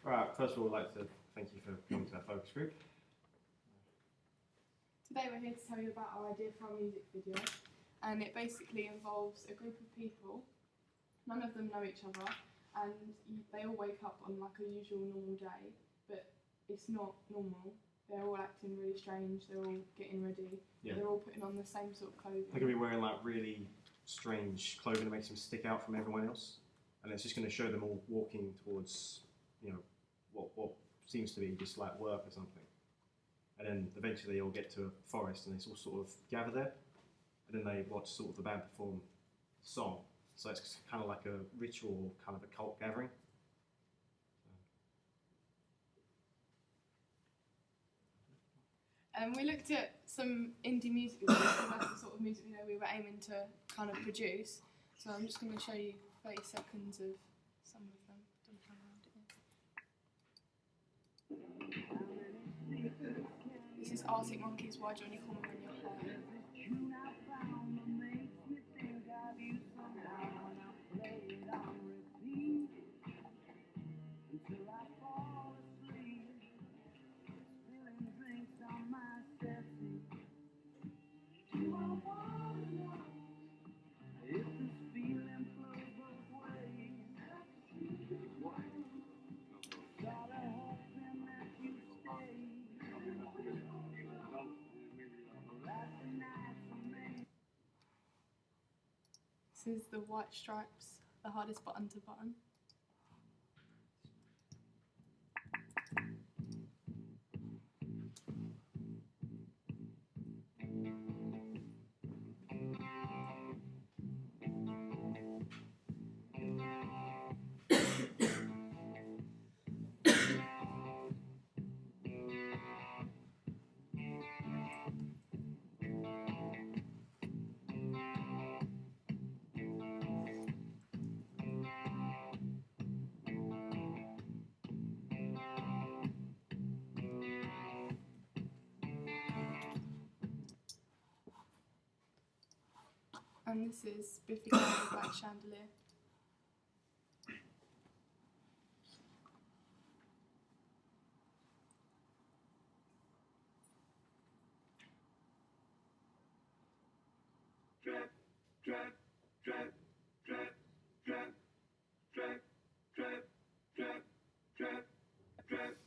Alright, first of all, I'd like to thank you for coming to our focus group. Today we're here to tell you about our idea for our music video, and it basically involves a group of people. None of them know each other, and they all wake up on like a usual normal day, but it's not normal. They're all acting really strange, they're all getting ready, they're all putting on the same sort of clothing. They're going to be wearing like really strange clothing that makes them stick out from everyone else, and it's just going to show them all walking towards, you know, what seems to be just like work or something. And then eventually they all get to a forest and they all sort of gather there, and then they watch sort of the band perform a song. So it's kind of like a ritual, kind of a cult gathering. We looked at some indie music videos, and that's the sort of music video we were aiming to kind of produce. So I'm just going to show you 30 seconds of some of them. Don't turn around it. This is Arctic Monkeys, Why Don't You Call Me When You're High? This is the White Stripes, The Hardest Button to Button. And this is Biffy Clyro, Black Chandelier. Drip, drip, drip, drip, drip, drip, drip, drip, drip, drip.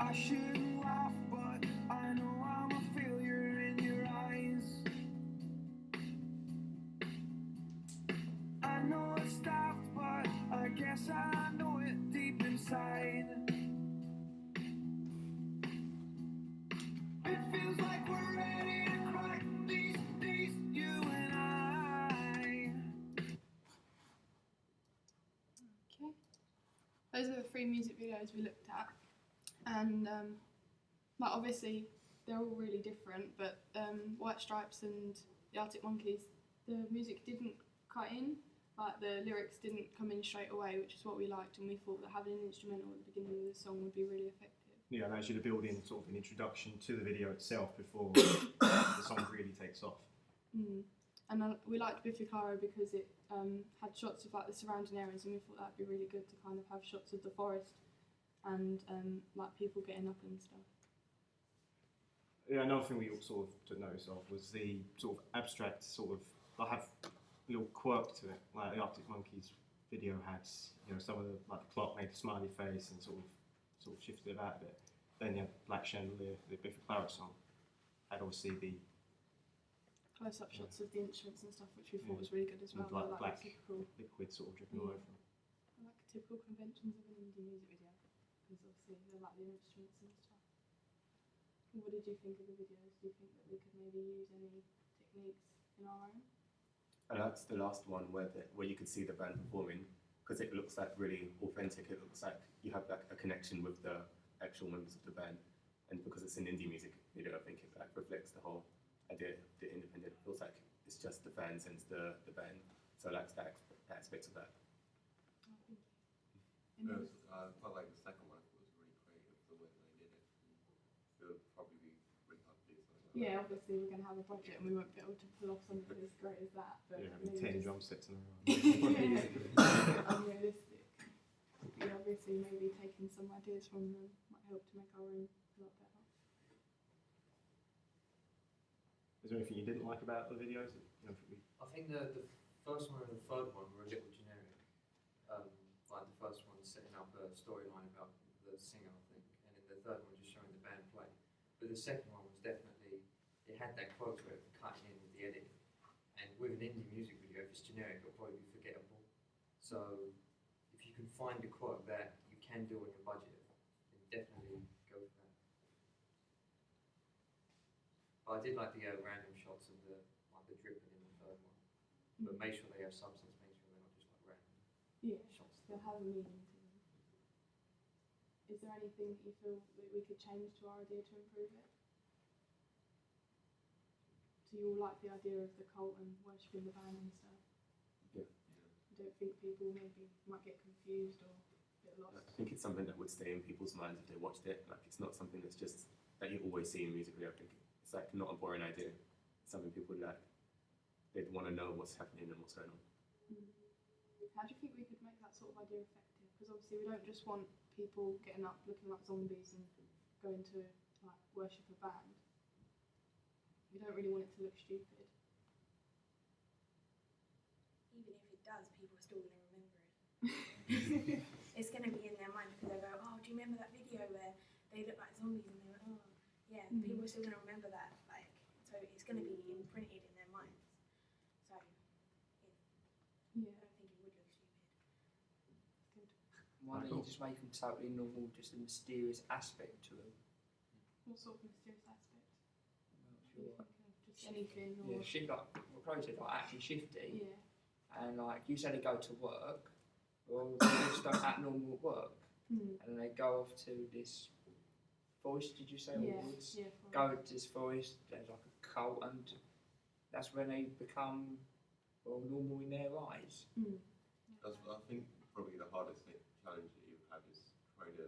I shouldn't laugh, but I know I'm a failure in your eyes. I know it's daft, but I guess I know it deep inside. It feels like we're ready to crack these, you and I. Okay. Those are the 3 music videos we looked at, and like obviously they're all really different, but White Stripes and the Arctic Monkeys, the music didn't cut in, like the lyrics didn't come in straight away, which is what we liked, and we thought that having an instrumental at the beginning of the song would be really effective. Yeah, allows you to build in sort of an introduction to the video itself before the song really takes off. And we liked Biffy Clyro because it had shots of like the surrounding areas, and we thought that'd be really good to kind of have shots of the forest and like people getting up and stuff. Yeah, another thing we all sort of took notice of was the sort of abstract sort of, I have a little quirk to it, like the Arctic Monkeys video had, you know, some of the, like the clock made a smiley face and sort of shifted it out a bit. Then you had Black Chandelier, the Biffy Clyro song, had obviously the close-up shots of the instruments and stuff, which we thought was really good as well. Like like black typical liquid sort of dripping all over them. like typical conventions of an indie music video, because obviously they're like the instruments and stuff. What did you think of the videos? Do you think that we could maybe use any techniques in our own? I liked the last one where you could see the band performing, because it looks like really authentic. It looks like you have like a connection with the actual members of the band, and because it's an indie music video, I think it like reflects the whole idea of the independent. It feels like it's just the fans and the band. So I liked that aspect of that. Oh, thank you. I felt like the second one was really creative, the way they did it. It would probably be really hard to do something Yeah, obviously we're going to have a budget and we won't be able to pull off something as great as that. But Yeah, having maybe 10 just drum sets in a row. unrealistic. But yeah, obviously maybe taking some ideas from them might help to make our own a lot better. Is there anything you didn't like about the videos? I think the first one and the third one were a little generic. Like the first one setting up a storyline about the singer, I think, and then the third one just showing the band play. But the second one was definitely, it had that quote where it's cutting in with the edit. And with an indie music video, if it's generic, it'll probably be forgettable. So if you can find a quote that you can do on your budget, then definitely go for that. But I did like the random shots of the dripping in the third one. But make sure they have substance, make sure they're not just like random shots. They'll have a meaning to them. Is there anything that you feel that we could change to our idea to improve it? So you all like the idea of the cult and worshipping the band and stuff? Yeah. You don't think people maybe might get confused or get lost? I think it's something that would stay in people's minds if they watched it. Like, it's not something that's just that you always see in music video. I think it's like not a boring idea. It's something people like. They'd want to know what's happening and what's going on. How do you think we could make that sort of idea effective? Because obviously we don't just want people getting up looking like zombies and going to like worship a band. We don't really want it to look stupid. Even if it does, people are still going to remember it. It's going to be in their mind because they go, oh, do you remember that video where they look like zombies? And they went, oh, yeah, people are still going to remember that. Like, so it's going to be imprinted in their minds. So, yeah, I don't think it would look stupid. Good. Why don't you just make them totally normal, just a mysterious aspect to them? What sort of mysterious aspect? Well, What do you think of? Just anything or? yeah, shift like what Chloe said, like actually shifty. Yeah. And like you said, they go to work. Well, they just don't act normal at work, and then they go off to this forest. Did you say? Or Yeah. woods? Yeah. Go to this forest. There's like a cult, and that's when they become normal in their eyes. I think probably the hardest challenge that you have is trying to,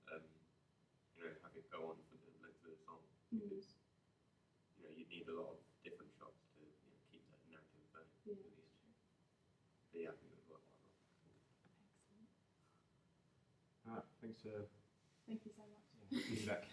have it go on for the length of the song because you need a lot of different shots to keep that narrative going. Yeah. But yeah, I think it would work quite well. Excellent. Alright, thanks for Thank you so much. feedback.